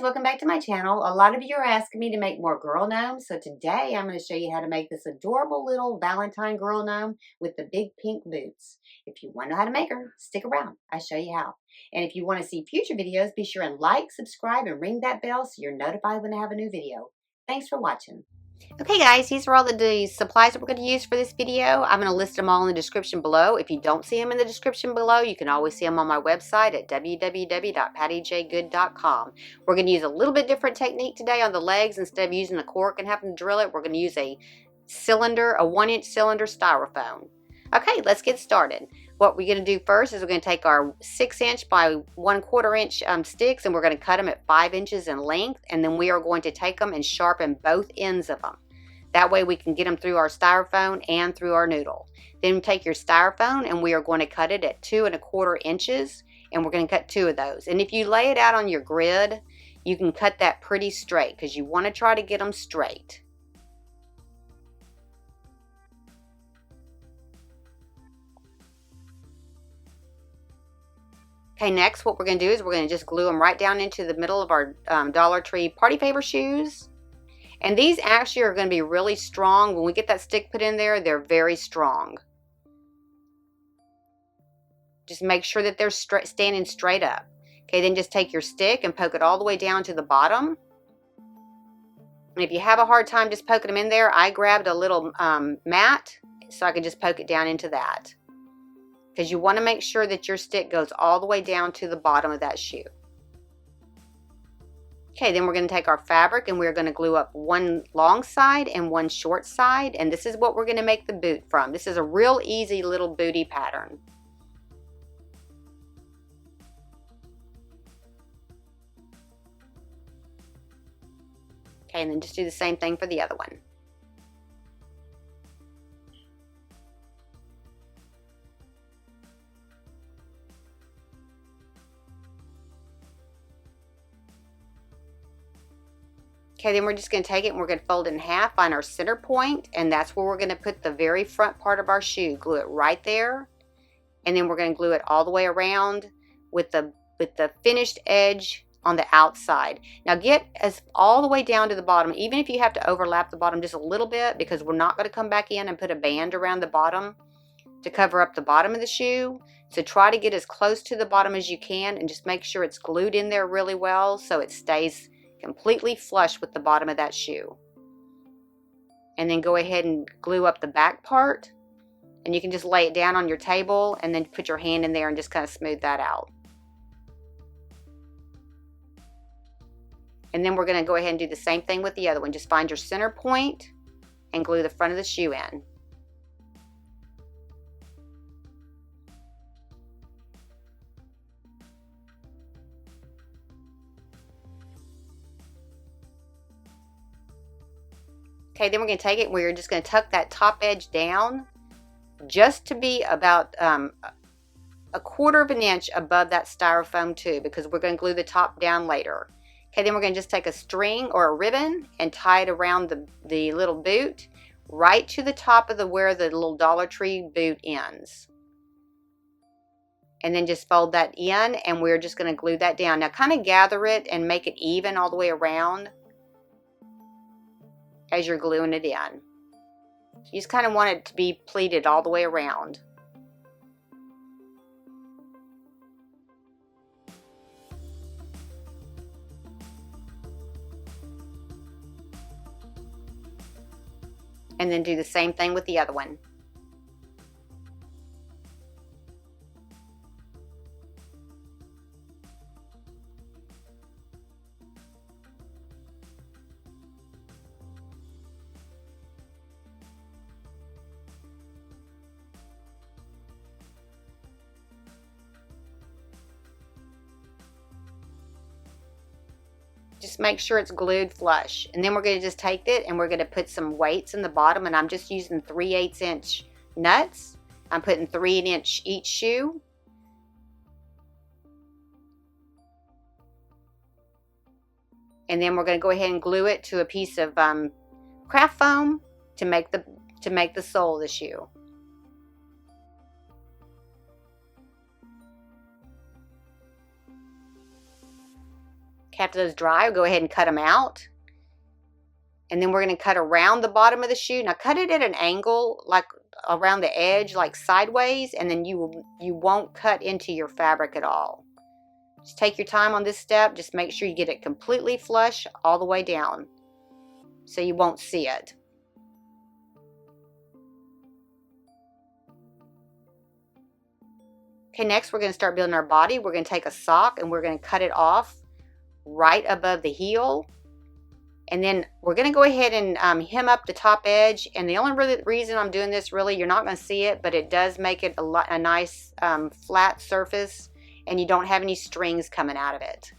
welcome back to my channel. A lot of you are asking me to make more girl gnomes, so today I'm going to show you how to make this adorable little Valentine girl gnome with the big pink boots. If you want to know how to make her, stick around. I'll show you how. And if you want to see future videos, be sure and like, subscribe, and ring that bell so you're notified when I have a new video. Thanks for watching. Okay guys, these are all the supplies that we're going to use for this video. I'm going to list them all in the description below. If you don't see them in the description below, you can always see them on my website at www.pattyjgood.com. We're going to use a little bit different technique today on the legs. Instead of using a cork and having to drill it, we're going to use a cylinder, a 1-inch cylinder styrofoam. Okay, let's get started. What we're going to do first is we're going to take our 6-inch by 1/4 inch sticks and we're going to cut them at 5 inches in length, and then we are going to take them and sharpen both ends of them. That way we can get them through our styrofoam and through our noodle. Then take your styrofoam and we are going to cut it at 2 1/4 inches, and we're going to cut 2 of those. And if you lay it out on your grid, you can cut that pretty straight because you want to try to get them straight. Okay, next what we're going to do is we're going to just glue them right down into the middle of our Dollar Tree party favor shoes. And these actually are going to be really strong. When we get that stick put in there, they're very strong. Just make sure that they're standing straight up. Okay, then just take your stick and poke it all the way down to the bottom. And if you have a hard time just poking them in there, I grabbed a little mat so I could just poke it down into that. Because you want to make sure that your stick goes all the way down to the bottom of that shoe. Okay, then we're going to take our fabric and we're going to glue up one long side and one short side, and this is what we're going to make the boot from. This is a real easy little booty pattern. Okay, and then just do the same thing for the other one. Okay, then we're just going to take it and we're going to fold it in half, find our center point, and that's where we're going to put the very front part of our shoe. Glue it right there, and then we're going to glue it all the way around with the finished edge on the outside. Now get all the way down to the bottom, even if you have to overlap the bottom just a little bit, because we're not going to come back in and put a band around the bottom to cover up the bottom of the shoe. So try to get as close to the bottom as you can and just make sure it's glued in there really well so it stays completely flush with the bottom of that shoe. And then go ahead and glue up the back part, and you can just lay it down on your table and then put your hand in there and just kind of smooth that out. And then we're going to go ahead and do the same thing with the other one. Just find your center point and glue the front of the shoe in. Okay, then we're going to take it and we're just going to tuck that top edge down just to be about a 1/4 inch above that styrofoam too, because we're going to glue the top down later. Okay, then we're going to just take a string or a ribbon and tie it around the little boot right to the top of where the little Dollar Tree boot ends. And then just fold that in, and we're just going to glue that down. Now kind of gather it and make it even all the way around as you're gluing it in. You just kind of want it to be pleated all the way around. And then do the same thing with the other one. Just make sure it's glued flush. And then we're going to just take it and we're going to put some weights in the bottom, and I'm just using 3/8 inch nuts. I'm putting 3 inch each shoe. And then we're going to go ahead and glue it to a piece of craft foam to make the sole of the shoe. After those dry, go ahead and cut them out. And then we're going to cut around the bottom of the shoe. Now cut it at an angle, like around the edge, like sideways, and then you won't cut into your fabric at all. Just take your time on this step. Just make sure you get it completely flush all the way down so you won't see it. Okay, next we're going to start building our body. We're going to take a sock and we're going to cut it off right above the heel. And then we're going to go ahead and hem up the top edge. And the only reason I'm doing this, really, you're not going to see it, but it does make it a nice flat surface, and you don't have any strings coming out of it.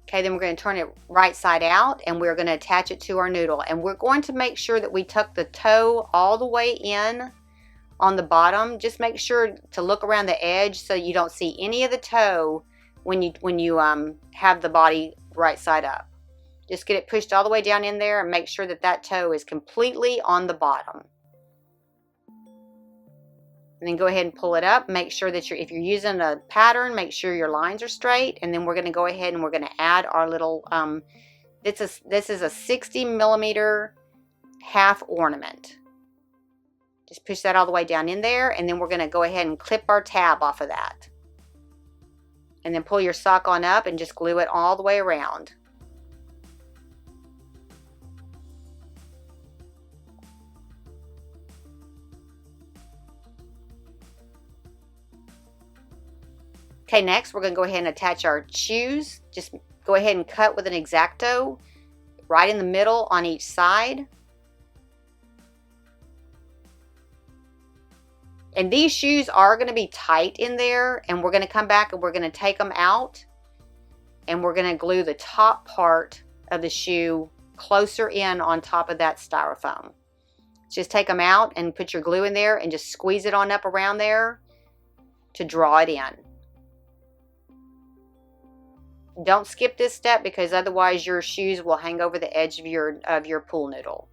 Okay, then we're going to turn it right side out, and we're going to attach it to our noodle. And we're going to make sure that we tuck the toe all the way in on the bottom. Just make sure to look around the edge so you don't see any of the toe when you have the body right side up. Just get it pushed all the way down in there and make sure that that toe is completely on the bottom. And then go ahead and pull it up. Make sure that if you're using a pattern, make sure your lines are straight. And then we're going to go ahead and we're going to add our little, this is a 60 millimeter half ornament. Just push that all the way down in there, and then we're going to go ahead and clip our tab off of that. And then pull your sock on up and just glue it all the way around. Okay, next we're going to go ahead and attach our shoes. Just go ahead and cut with an X-Acto right in the middle on each side. And these shoes are going to be tight in there, and we're going to come back and we're going to take them out, and we're going to glue the top part of the shoe closer in on top of that styrofoam. Just take them out and put your glue in there and just squeeze it on up around there to draw it in. Don't skip this step because otherwise your shoes will hang over the edge of your pool noodle.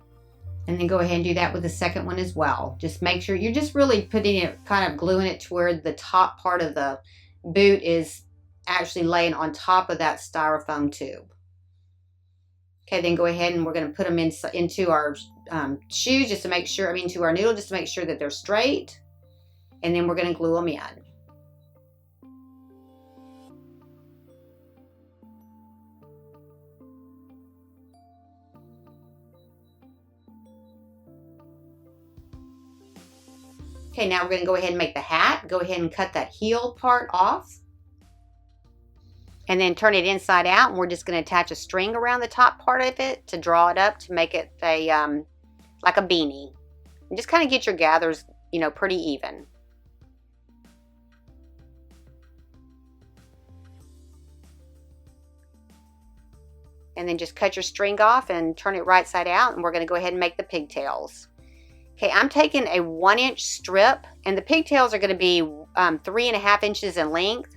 And then go ahead and do that with the second one as well. Just make sure you're just really putting it, kind of gluing it to where the top part of the boot is actually laying on top of that styrofoam tube. Okay, then go ahead and we're going to put them into our shoes just to make sure, to our noodle just to make sure that they're straight. And then we're going to glue them in. Okay, now we're going to go ahead and make the hat. Go ahead and cut that heel part off. And then turn it inside out, and we're just going to attach a string around the top part of it to draw it up to make it a like a beanie. And just kind of get your gathers, pretty even. And then just cut your string off and turn it right side out, and we're going to go ahead and make the pigtails. Okay, I'm taking a 1-inch strip, and the pigtails are going to be 3.5 inches in length.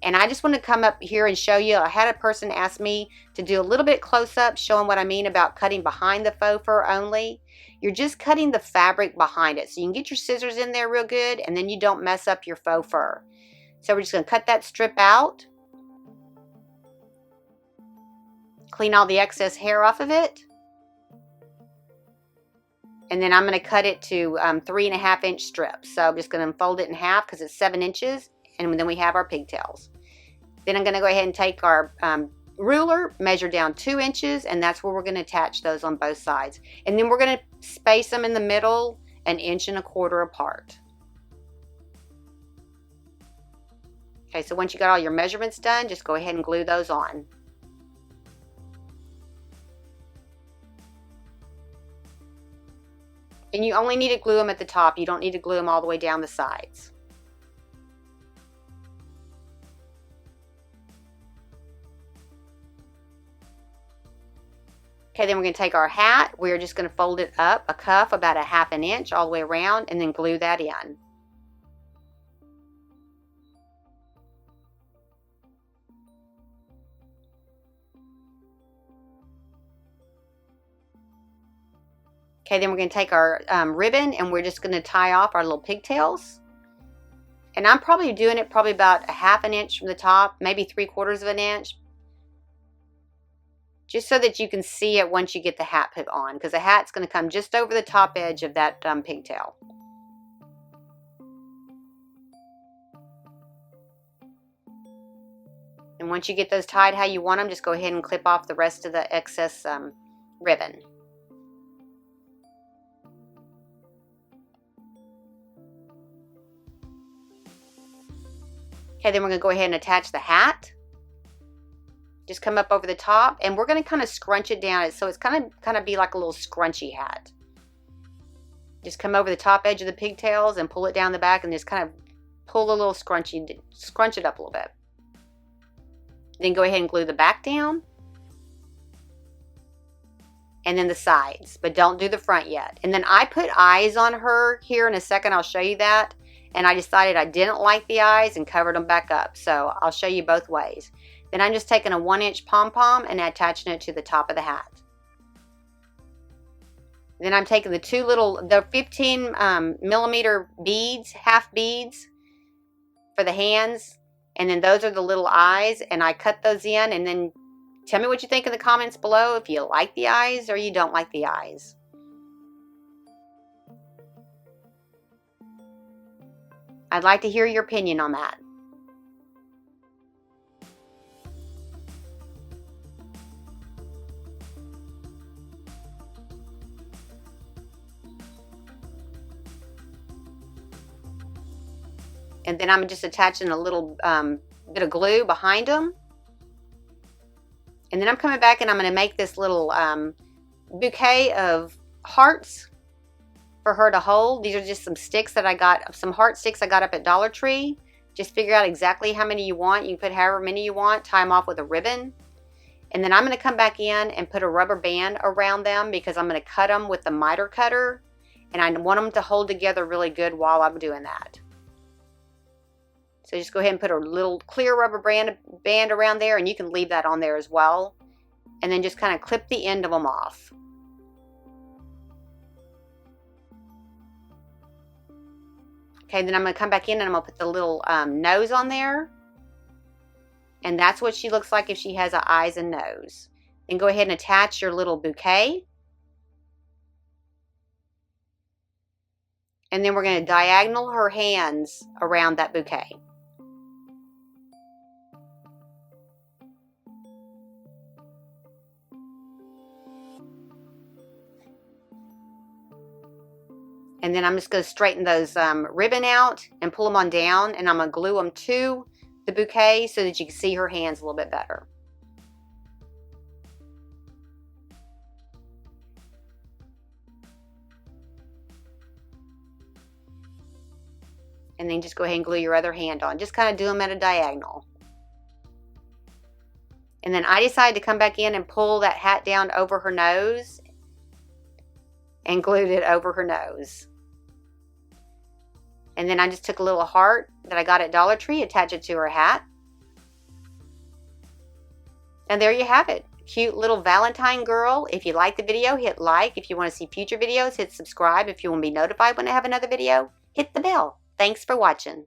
And I just want to come up here and show you. I had a person ask me to do a little bit close up, showing what I mean about cutting behind the faux fur only. You're just cutting the fabric behind it, so you can get your scissors in there real good, and then you don't mess up your faux fur. So we're just going to cut that strip out. Clean all the excess hair off of it. And then I'm going to cut it to 3.5 inch strips. So I'm just going to fold it in half because it's 7 inches. And then we have our pigtails. Then I'm going to go ahead and take our ruler, measure down 2 inches, and that's where we're going to attach those on both sides. And then we're going to space them in the middle 1.25 inches apart. Okay, so once you got all your measurements done, just go ahead and glue those on. And you only need to glue them at the top. You don't need to glue them all the way down the sides. Okay, then we're going to take our hat. We're just going to fold it up a cuff about 1/2 inch all the way around and then glue that in. Okay, then we're going to take our ribbon and we're just going to tie off our little pigtails. And I'm probably doing it probably about a 1/2 inch from the top, maybe 3/4 of an inch. Just so that you can see it once you get the hat put on, because the hat's going to come just over the top edge of that pigtail. And once you get those tied how you want them, just go ahead and clip off the rest of the excess ribbon. Okay, then we're going to go ahead and attach the hat. Just come up over the top, and we're going to kind of scrunch it down so it's kind of be like a little scrunchy hat. Just come over the top edge of the pigtails and pull it down the back, and just kind of pull a little scrunch it up a little bit. Then go ahead and glue the back down, and then the sides, but don't do the front yet. And then I put eyes on her here in a second. I'll show you that. And I decided I didn't like the eyes and covered them back up. So I'll show you both ways. Then I'm just taking a 1-inch pom-pom and attaching it to the top of the hat. Then I'm taking the 15 millimeter beads, half beads for the hands. And then those are the little eyes. And I cut those in. And then tell me what you think in the comments below if you like the eyes or you don't like the eyes. I'd like to hear your opinion on that. And then I'm just attaching a little bit of glue behind them. And then I'm coming back and I'm going to make this little bouquet of hearts for her to hold. These are just some sticks that I got, some heart sticks I got up at Dollar Tree. Just figure out exactly how many you want. You can put however many you want. Tie them off with a ribbon. And then I'm going to come back in and put a rubber band around them because I'm going to cut them with the miter cutter. And I want them to hold together really good while I'm doing that. So just go ahead and put a little clear rubber band around there, and you can leave that on there as well. And then just kind of clip the end of them off. Okay, then I'm going to come back in and I'm going to put the little nose on there. And that's what she looks like if she has eyes and nose. Then go ahead and attach your little bouquet. And then we're going to diagonal her hands around that bouquet. And then I'm just going to straighten those ribbon out and pull them on down. And I'm going to glue them to the bouquet so that you can see her hands a little bit better. And then just go ahead and glue your other hand on. Just kind of do them at a diagonal. And then I decided to come back in and pull that hat down over her nose and glued it over her nose. And then I just took a little heart that I got at Dollar Tree, attached it to her hat. And there you have it. Cute little Valentine girl. If you like the video, hit like. If you want to see future videos, hit subscribe. If you want to be notified when I have another video, hit the bell. Thanks for watching.